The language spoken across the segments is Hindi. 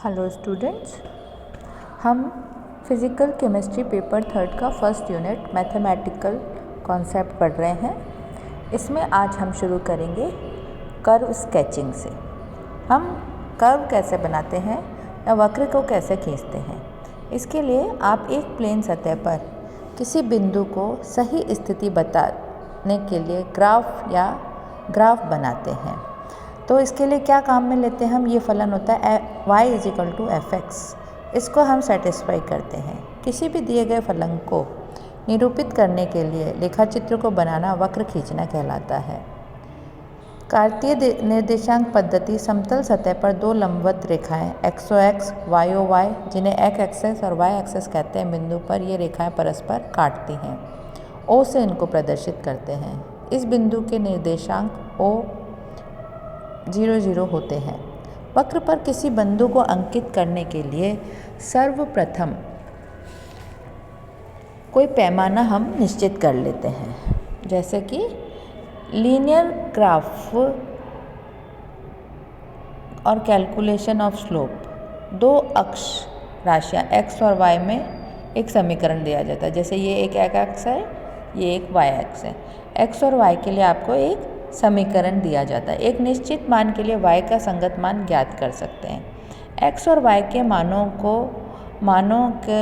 हेलो स्टूडेंट्स, हम फिज़िकल केमिस्ट्री पेपर 3 का फर्स्ट यूनिट मैथमेटिकल कॉन्सेप्ट पढ़ रहे हैं। इसमें आज हम शुरू करेंगे कर्व स्केचिंग से। हम कर्व कैसे बनाते हैं या वक्र को कैसे खींचते हैं। इसके लिए आप एक प्लेन सतह पर किसी बिंदु को सही स्थिति बताने के लिए ग्राफ बनाते हैं। तो इसके लिए क्या काम में लेते हैं हम, ये फलन होता है y = fx। इसको हम सेटिस्फाई करते हैं। किसी भी दिए गए फलन को निरूपित करने के लिए रेखाचित्र को बनाना वक्र खींचना कहलाता है। कार्तीय निर्देशांक पद्धति समतल सतह पर दो लंबवत रेखाएं xo-x, y-o-y, जिन्हें x एक्सेस और y एक्सेस कहते हैं, बिंदु पर ये रेखाएं परस्पर काटती हैं। O से इनको प्रदर्शित करते हैं। इस बिंदु के निर्देशांक O 0, 0 होते हैं। वक्र पर किसी बिंदु को अंकित करने के लिए सर्वप्रथम कोई पैमाना हम निश्चित कर लेते हैं, जैसे कि लीनियर ग्राफ और कैलकुलेशन ऑफ स्लोप। दो अक्ष राशियाँ x और y में एक समीकरण दिया जाता है। जैसे ये एक x है, ये एक y एक्स है। x और y के लिए आपको एक समीकरण दिया जाता है। एक निश्चित मान के लिए y का संगत मान ज्ञात कर सकते हैं। x और y के मानों के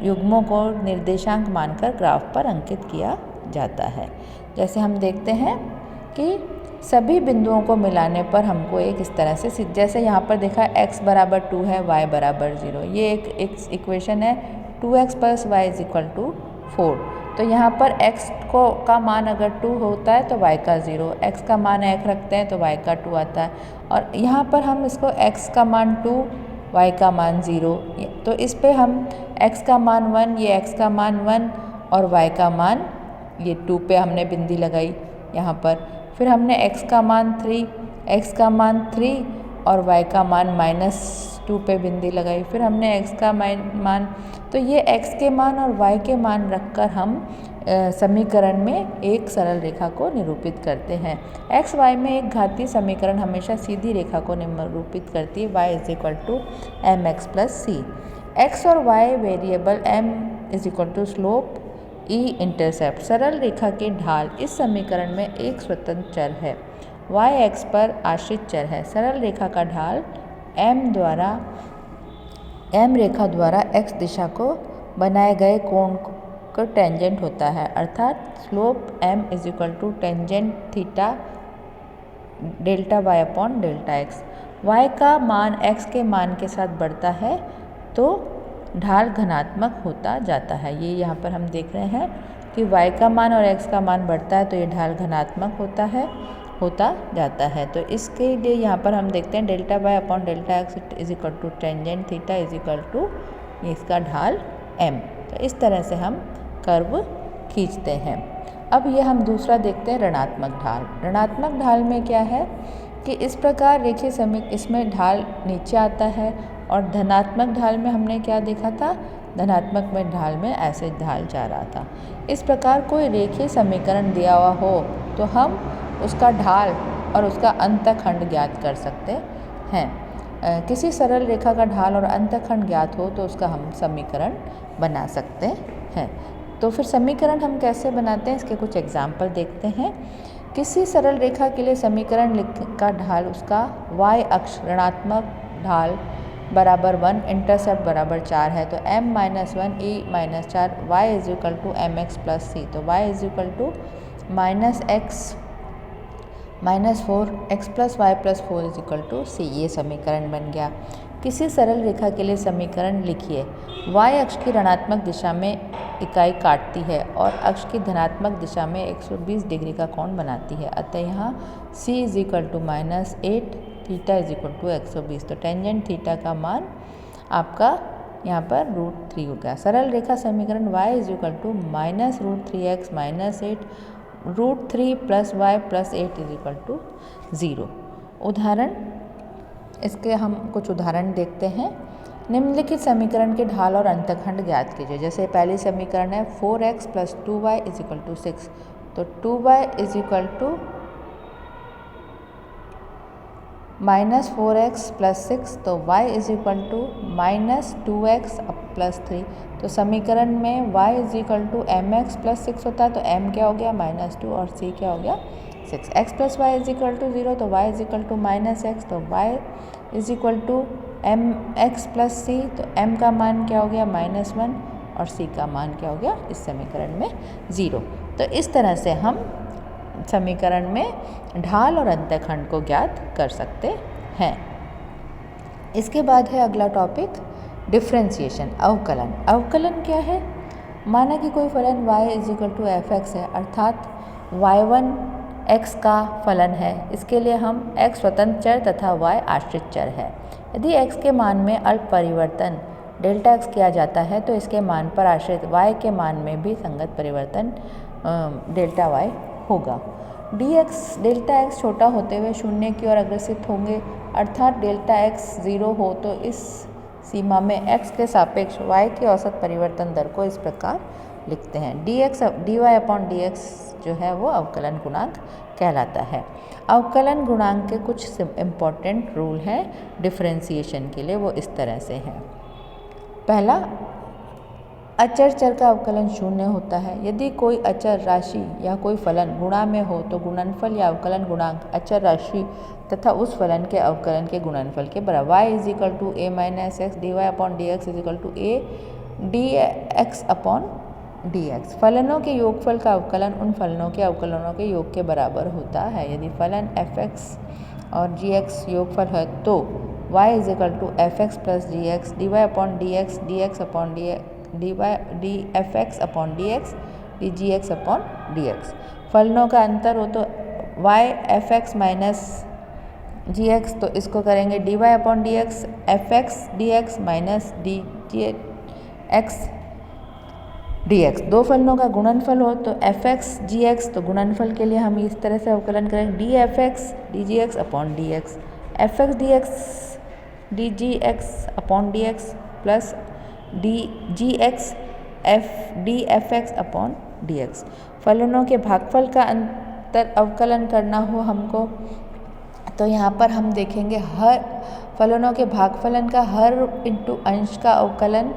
युग्मों को निर्देशांक मानकर ग्राफ पर अंकित किया जाता है। जैसे हम देखते हैं कि सभी बिंदुओं को मिलाने पर हमको एक इस तरह से, जैसे यहाँ पर देखा x = 2 है, y = 0। ये एक इक्वेशन है 2x + y = 4। तो यहाँ पर x का मान अगर 2 होता है तो y का 0, x का मान 1 रखते हैं तो y का 2 आता है। और यहाँ पर हम इसको x का मान 2, y का मान 0, तो इस पे हम x का मान 1, ये x का मान 1 और y का मान ये 2 पे हमने बिंदी लगाई यहाँ पर। फिर हमने x का मान 3 और y का मान -2 पे बिंदी लगाई। फिर हमने x का मान, तो ये x के मान और y के मान रखकर हम समीकरण में एक सरल रेखा को निरूपित करते हैं। x y में एक घातीय समीकरण हमेशा सीधी रेखा को निरूपित करती है, y = mx + c। x और y variable m = slope, e intercept. सरल रेखा के ढाल इस समीकरण में एक स्वतंत्र चर है, y x पर आश्रित चर है। सरल रेखा का ढाल m रेखा द्वारा x दिशा को बनाए गए कोण को टेंजेंट होता है, अर्थात slope m = tangent theta Δy/Δx। y का मान x के मान के साथ बढ़ता है तो ढाल धनात्मक होता जाता है। ये यहाँ पर हम देख रहे हैं कि y का मान और x का मान बढ़ता है तो ये ढाल धनात्मक होता जाता है। तो इसके लिए यहाँ पर हम देखते हैं Δy/Δx = टेंजेंट थीटा = इसका ढाल m। तो इस तरह से हम कर्व खींचते हैं। अब ये हम दूसरा देखते हैं ऋणात्मक ढाल। ऋणात्मक ढाल में क्या है कि इस प्रकार रेखीय समीकरण, इसमें ढाल नीचे आता है, और धनात्मक ढाल में हमने क्या देखा था, धनात्मक में ढाल में ऐसे ढाल जा रहा था। इस प्रकार कोई रेखीय समीकरण दिया हुआ हो तो हम उसका ढाल और उसका अंतखंड ज्ञात कर सकते हैं। किसी सरल रेखा का ढाल और अंतखंड ज्ञात हो तो उसका हम समीकरण बना सकते हैं। तो फिर समीकरण हम कैसे बनाते हैं, इसके कुछ एग्जाम्पल देखते हैं। किसी सरल रेखा के लिए समीकरण का ढाल, उसका y अक्ष ऋणात्मक ढाल = 1, इंटरसेप्ट = 4 है, तो m - 1 e - 4, y = mx + c। तो y = -x - 4 x + y + 4 = c। ये समीकरण बन गया। किसी सरल रेखा के लिए समीकरण लिखिए। y अक्ष की ऋणात्मक दिशा में इकाई काटती है और अक्ष की धनात्मक दिशा में 120 डिग्री का कोण बनाती है, अतः यहाँ c = -8, थीटा = 120। तो टेंजेंट थीटा का मान आपका यहाँ पर √3 हो गया। सरल रेखा समीकरण y = -√3x - 8 √3 + y + 8 = 0। उदाहरण, इसके हम कुछ उदाहरण देखते हैं। निम्नलिखित समीकरण के ढाल और अंतखंड ज्ञात कीजिए। जैसे पहली समीकरण है 4x + 2y = 6, तो 2y = -4x + 6, तो y is equal to -2x + 3। तो समीकरण में y is equal to mx + 6 होता है, तो m क्या हो गया -2 और c क्या हो गया 6। x + y is equal to 0, तो y is equal to -x, तो y is equal to mx + c, तो m का मान क्या हो गया -1 और c का मान क्या हो गया इस समीकरण में 0। तो इस तरह से हम समीकरण में ढाल और अंतःखंड को ज्ञात कर सकते हैं। इसके बाद है अगला टॉपिक डिफ्रेंशिएशन, अवकलन। अवकलन क्या है? माना कि कोई फलन y is equal to fx है, अर्थात y1 x का फलन है। इसके लिए हम x स्वतंत्र चर तथा y आश्रित चर है। यदि x के मान में अल्प परिवर्तन डेल्टा x किया जाता है तो इसके मान पर आश्रित y के मान में भी संगत परिवर्तन डेल्टा y होगा। डेल्टा x छोटा होते हुए शून्य की ओर अग्रसित होंगे, अर्थात डेल्टा x 0 हो तो इस सीमा में x के सापेक्ष y की औसत परिवर्तन दर को इस प्रकार लिखते हैं। dy/dx जो है वो अवकलन गुणांक कहलाता है। अवकलन गुणांक के कुछ इम्पॉर्टेंट रूल हैं डिफ्रेंशिएशन के लिए, वो इस तरह से हैं। पहला, अचर चर का अवकलन शून्य होता है। यदि कोई अचर राशि या कोई फलन गुणा में हो तो गुणनफल या अवकलन गुणांक अचर राशि तथा उस फलन के अवकलन के गुणनफल के बराबर। y is equal to a - x dy/dx is equal to a dx/dx। फलनों के योगफल का अवकलन उन फलनों के अवकलनों के योग के बराबर होता है। यदि फलन fx और gx योगफल है तो y is equal to fx + gx dy/dx dfx/dx dgx/dx। फलनों का अंतर हो तो y fx माइनस gx, तो इसको करेंगे dy/dx fx dx minus dgx dx। दो फलनों का गुणनफल हो तो fx gx, तो गुणनफल के लिए हम इस तरह से अवकलन करेंगे dfx dgx/dx fx dx dgx/dx plus dgx dfx/dx। फलनों के भागफल का अंतर अवकलन करना हो हमको तो यहाँ पर हम देखेंगे हर फलनों के भागफलन का हर इंटू अंश का अवकलन,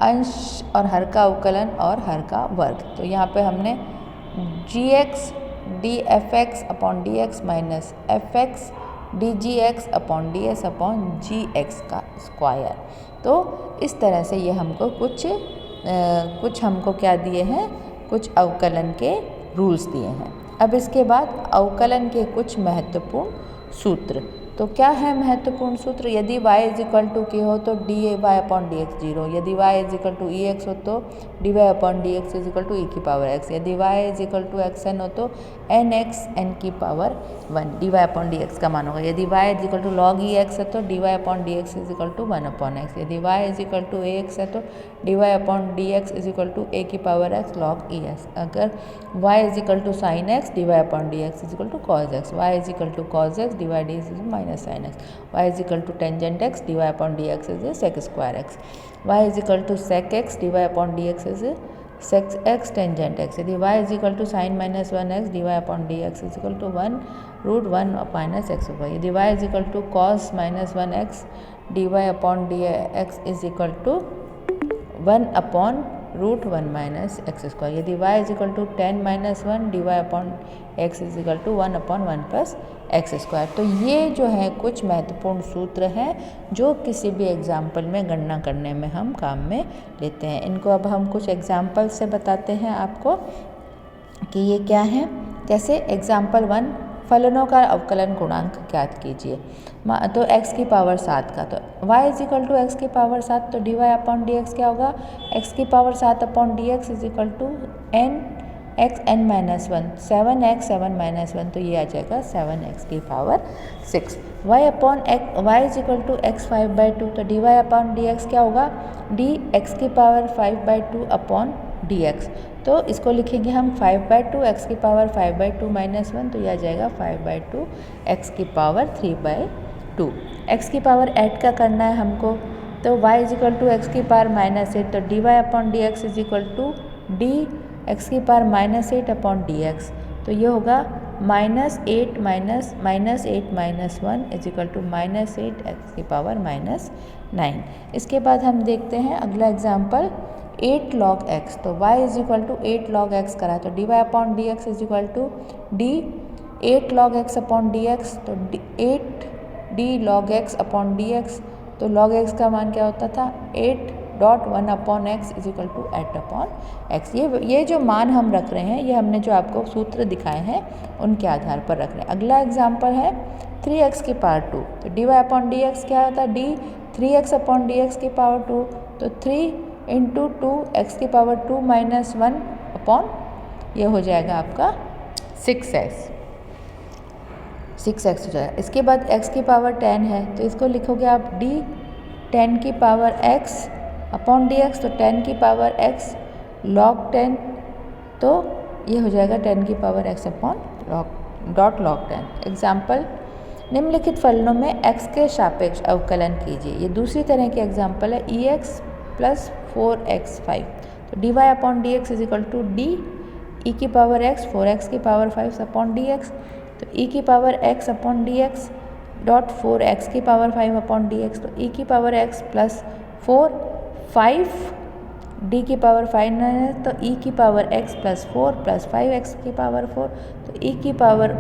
अंश और हर का अवकलन और हर का वर्ग। तो यहाँ पे हमने gx dfx/dx minus fx dgx/ds/gx का स्क्वायर। तो इस तरह से ये हमको कुछ हमको क्या दिए हैं, कुछ अवकलन के रूल्स दिए हैं। अब इसके बाद अवकलन के कुछ महत्वपूर्ण सूत्र। तो क्या है महत्वपूर्ण सूत्र? यदि y is equal to k हो तो dy/dx 0, यदि y is equal to ex हो तो dy/dx is equal to e की पावर x, यदि y is equal to xn हो तो nx n की पावर 1 dy/dx का मान होगा। यदि y is equal to log ex है तो dy/dx is equal to 1/x, यदि y is equal to ax है तो dy/dx is equal to a की पावर x log ex। अगर y is equal to sin x dy/dx is equal to cos x, y is equal to cos x dy/dx is minus sin x, y is equal to tangent x dy/dx is sec square x, y is equal to sec x dy/dx is sec x tangent x। यदि y is equal to sin -1x dy/dx is equal to 1√1 - x होगा। यदि y is equal to cos -1x dy/dx is equal to 1/√1 - x square. यदि y is equal to 10 - 1 dy/x is equal to 1/1 + x square. तो ये जो है कुछ महत्वपूर्ण सूत्र हैं जो किसी भी एग्जाम्पल में गणना करने में हम काम में लेते हैं। इनको अब हम कुछ एग्जाम्पल से बताते हैं आपको कि ये क्या है। जैसे एग्जाम्पल 1, फलनों का अवकलन गुणांक ज्ञात कीजिए। तो x की पावर 7 का, तो y is equal to x की पावर 7, तो dy/dx क्या होगा, x की power 7/dx is equal to n - 1 7x 7 - 1, तो ये आ जाएगा 7x की power 6। y is equal to x 5/2, तो dy/dx क्या होगा, dx की पावर 5/2/dx। तो इसको लिखेंगे हम 5/2 x की पावर 5/2 - 1, तो यह आ जाएगा 5/2 x की पावर 3/2। x की पावर 8 का करना है हमको, तो y is equal to x की पावर -8, तो dy/dx is equal to d x की पावर -8/dx, तो ये होगा -8 minus -1 is equal to -8 x की पावर -9। इसके बाद हम देखते हैं अगला एग्जाम्पल 8 log x। तो y is equal to 8 log x करा तो dy upon d x is equal to d 8 log x upon d x. तो 8 d log x upon d x. तो log x का मान क्या होता था 8.1 upon x is equal to 8 upon x. ये जो मान हम रख रहे हैं ये हमने जो आपको सूत्र दिखाए हैं उनके आधार पर रख रहे हैं। अगला एग्जाम्पल है 3x की पावर 2। तो dy अपॉन डी एक्स क्या होता है d 3x upon d x की पावर 2। तो 3 इंटू 2 एक्स की पावर 2 माइनस 1 अपॉन ये हो जाएगा आपका 6x हो जाएगा। इसके बाद x की पावर 10 है तो इसको लिखोगे आप d 10 की power x upon d x. तो 10 की पावर x log 10 तो ये हो जाएगा 10 की power x upon log 10। Example निम्नलिखित फलनों में x के सापेक्ष अवकलन कीजिए। ये दूसरी तरह की एग्जाम्पल है ex प्लस 4x5। तो dy upon d x is equal to d e की पावर x 4x की पावर 5 अपॉन डी एक्स। तो e की power x upon d x dot 4x की पावर 5 अपॉन डी एक्स। तो e की पावर x प्लस 4 5 d की पावर 5 है तो e की power x plus 4 plus 5x की पावर 4। तो e की पावर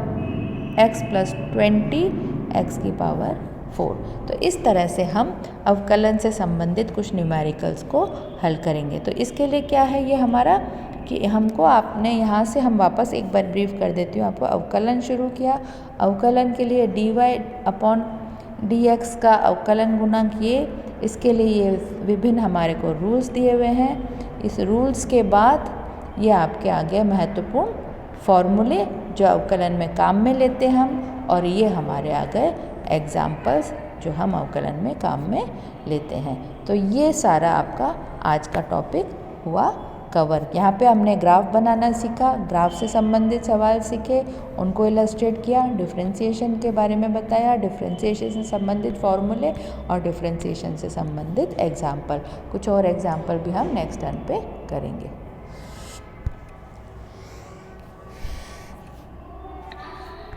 x प्लस 20 x की पावर 4। तो इस तरह से हम अवकलन से संबंधित कुछ न्यूमेरिकल्स को हल करेंगे। तो इसके लिए क्या है ये हमारा कि हमको आपने यहाँ से हम वापस एक बार ब्रीफ कर देती हूँ आपको। अवकलन शुरू किया, अवकलन के लिए dy अपॉन dx का अवकलन गुणांक ये, इसके लिए ये विभिन्न हमारे को रूल्स दिए हुए हैं। इस रूल्स के बाद ये आपके आगे महत्वपूर्ण फॉर्मूले जो अवकलन में काम में लेते हम, और ये हमारे आगे एग्जाम्पल्स जो हम अवकलन में काम में लेते हैं। तो ये सारा आपका आज का टॉपिक हुआ कवर। यहाँ पे हमने ग्राफ बनाना सीखा, ग्राफ से संबंधित सवाल सीखे, उनको इलस्ट्रेट किया, डिफरेंशिएशन के बारे में बताया, डिफरेंशिएशन से संबंधित फॉर्मूले और डिफरेंशिएशन से संबंधित एग्जाम्पल। कुछ और एग्जाम्पल भी हम नेक्स्ट टर्न पे करेंगे।